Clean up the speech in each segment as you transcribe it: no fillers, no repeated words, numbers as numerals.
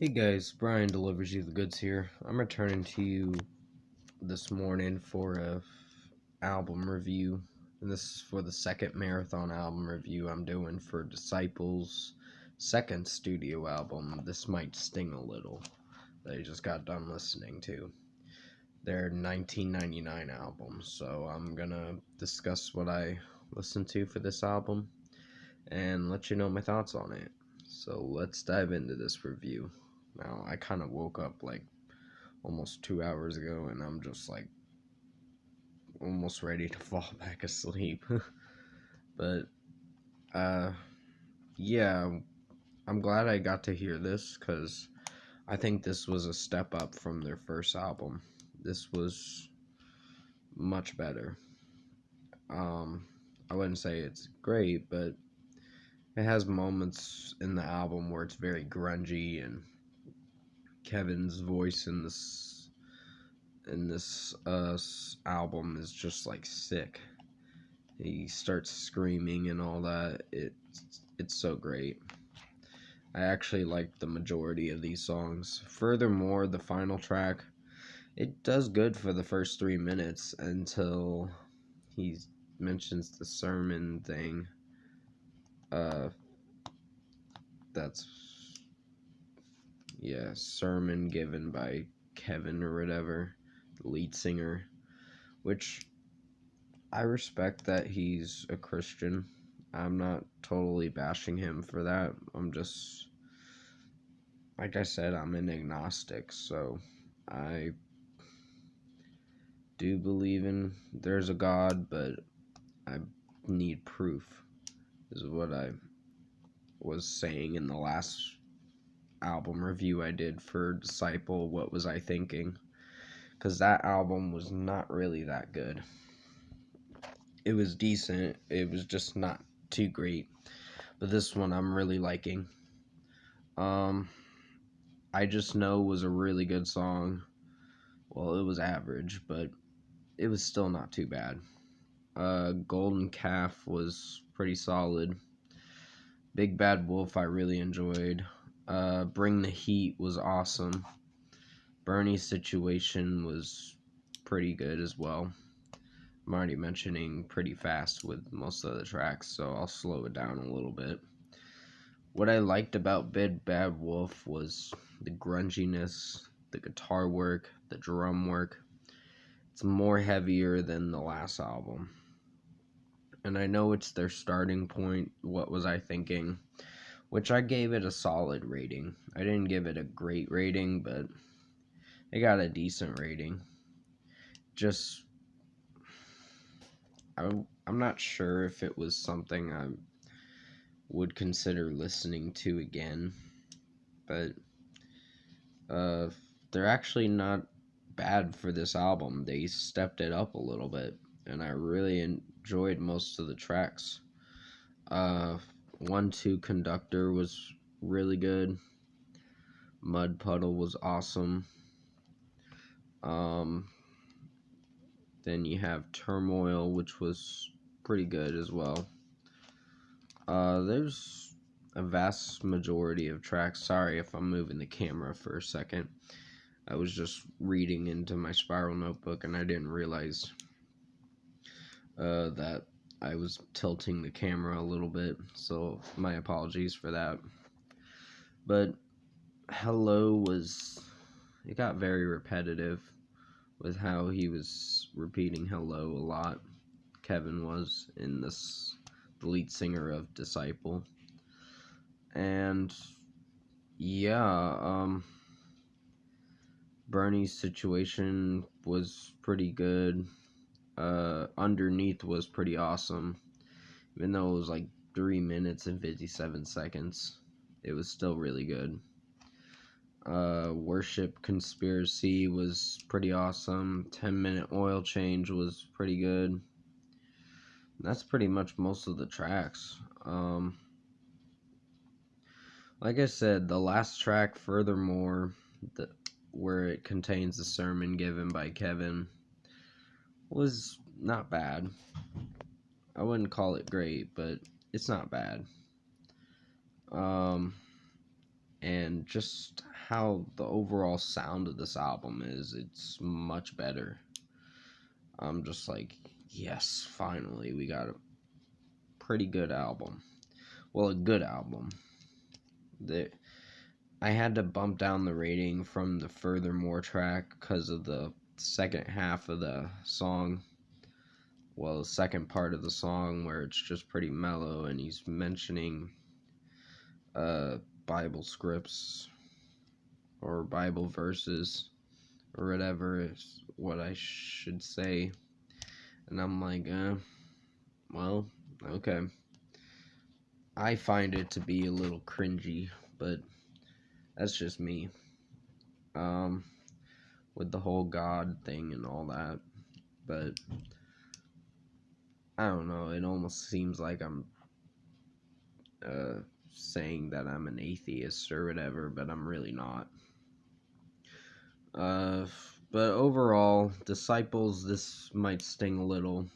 Hey guys, Brian delivers you the goods here. I'm returning to you this morning for a album review, and this is for the second marathon album review I'm doing for Disciples' second studio album. This might sting a little that I just got done listening to. Their 1999 album, so I'm gonna discuss what I listened to for this album and let you know my thoughts on it. So let's dive into this review. Now, I kind of woke up like almost 2 hours ago and I'm just like almost ready to fall back asleep. But, uh, yeah, I'm glad I got to hear this because I think this was a step up from their first album. This was much better. Um, I wouldn't say it's great, but it has moments in the album where it's very grungy, and Kevin's voice in this album is just like sick. He starts screaming and all that. It's so great. I actually like the majority of these songs. Furthermore, the final track, it does good for the first 3 minutes until he mentions the sermon thing. Uh, that's sermon given by Kevin or whatever, the lead singer, which I respect that he's a Christian. I'm not totally bashing him for that. I'm just, like I said, I'm an agnostic, so I do believe in there's a God, but I need proof, is what I was saying in the last album review I did for Disciple. What was I thinking? Because that album was not really that good. It was decent, it was just not too great. But this one I'm really liking. Um, I Just Know was a really good song. Well, it was average, but it was still not too bad. Golden Calf was pretty solid. Big Bad Wolf I really enjoyed. Bring the Heat was awesome. Bernie's Situation was pretty good as well. I'm already mentioning pretty fast with most of the tracks, so I'll slow it down a little bit. What I liked about Big Bad Wolf was the grunginess, the guitar work, the drum work. It's more heavier than the last album. And I know it's their starting point. What was I thinking? Which I gave it a solid rating. I didn't give it a great rating, but it got a decent rating. Just, I'm not sure if it was something I would consider listening to again, but they're actually not bad for this album. They stepped it up a little bit, and I really enjoyed most of the tracks. 1-2 Conductor was really good. Mud Puddle was awesome. Um, then you have Turmoil, which was pretty good as well. There's a vast majority of tracks. Sorry if I'm moving the camera for a second. I was just reading into my spiral notebook and I didn't realize that I was tilting the camera a little bit, so my apologies for that. But it got very repetitive with how he was repeating hello a lot. Kevin was in this, the lead singer of Disciple. And yeah, Bernie's Situation was pretty good. Underneath was pretty awesome. Even though it was like 3 minutes and 57 seconds, it was still really good. Worship Conspiracy was pretty awesome. 10-minute Oil Change was pretty good. That's pretty much most of the tracks. Like I said, the last track, Furthermore, where it contains the sermon given by Kevin, was not bad. I wouldn't call it great, but it's not bad. Um, and just how the overall sound of this album is. It's much better. I'm just like, yes, finally, we got a pretty good album. Well, a good album. I had to bump down the rating from the Furthermore track because of the second half of the song. Well, the second part of the song where it's just pretty mellow and he's mentioning Bible scripts or Bible verses or whatever is what I should say. And I'm like, well, okay. I find it to be a little cringy, but that's just me. With the whole God thing and all that. But I don't know, it almost seems like I'm saying that I'm an atheist or whatever, but I'm really not. But overall, Disciples, this might sting a little.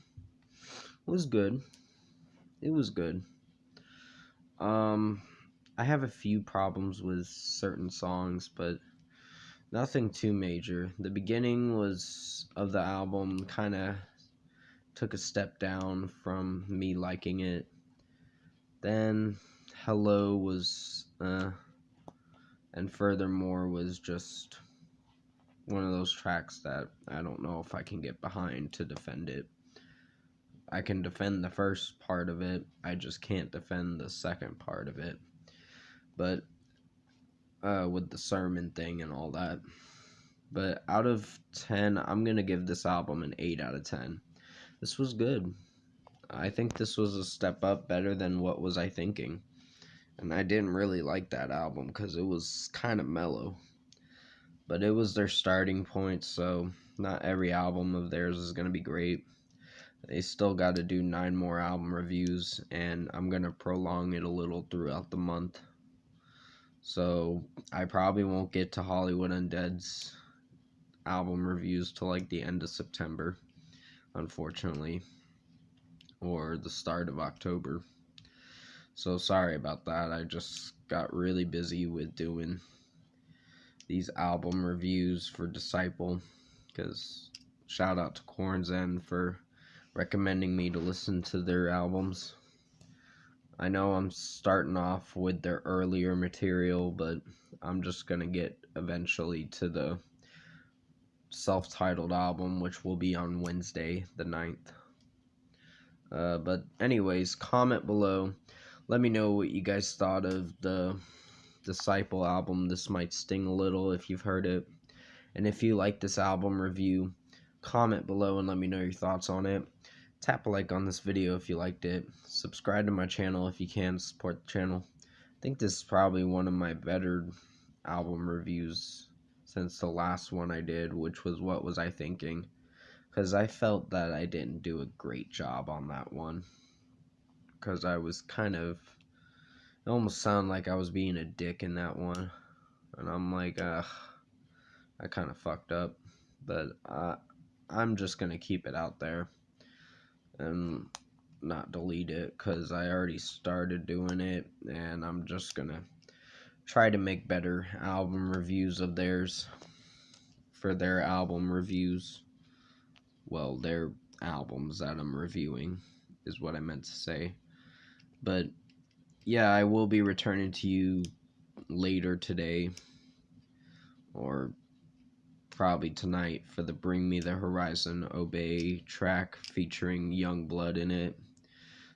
It was good. It was good. I have a few problems with certain songs, but nothing too major. The beginning of the album kind of took a step down from me liking it. Then Hello was, and Furthermore was just one of those tracks that I don't know if I can get behind to defend it. I can defend the first part of it, I just can't defend the second part of it. But with the sermon thing and all that. But out of 10, I'm going to give this album an 8 out of 10. This was good. I think this was a step up, better than What Was I Thinking. And I didn't really like that album because it was kind of mellow. But it was their starting point, so not every album of theirs is going to be great. They still got to do 9 more album reviews, and I'm going to prolong it a little throughout the month. So I probably won't get to Hollywood Undead's album reviews till like the end of September, unfortunately, or the start of October. So sorry about that. I just got really busy with doing these album reviews for Disciple, because shout out to Corn's End for recommending me to listen to their albums. I know I'm starting off with their earlier material, but I'm just gonna get eventually to the self-titled album, which will be on Wednesday the 9th. But anyways, comment below. Let me know what you guys thought of the Disciple album. This might sting a little if you've heard it. And if you like this album review, comment below and let me know your thoughts on it. Tap a like on this video if you liked it. Subscribe to my channel if you can, support the channel. I think this is probably one of my better album reviews since the last one I did, which was What Was I Thinking? Because I felt that I didn't do a great job on that one. Because I was kind of, it almost sounded like I was being a dick in that one. And I'm like, I kind of fucked up. But I'm just going to keep it out there and not delete it, because I already started doing it. And I'm just going to try to make better album reviews of theirs for their album reviews. Well, their albums that I'm reviewing is what I meant to say. But yeah, I will be returning to you later today, or probably tonight, for the Bring Me the Horizon Obey track featuring Youngblood in it.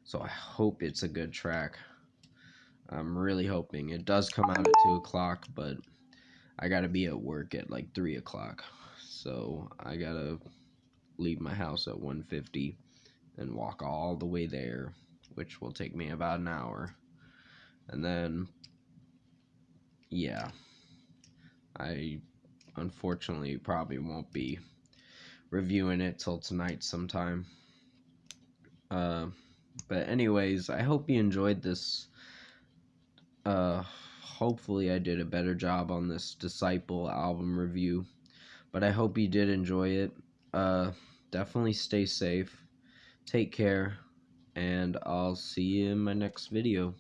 So I hope it's a good track. I'm really hoping. It does come out at 2 o'clock, but I gotta be at work at like 3 o'clock. So I gotta leave my house at 1:50 and walk all the way there, which will take me about an hour. And then, yeah, I unfortunately probably won't be reviewing it till tonight sometime. But anyways, I hope you enjoyed this. Hopefully I did a better job on this Disciple album review, but I hope you did enjoy it. Definitely stay safe, take care, and I'll see you in my next video.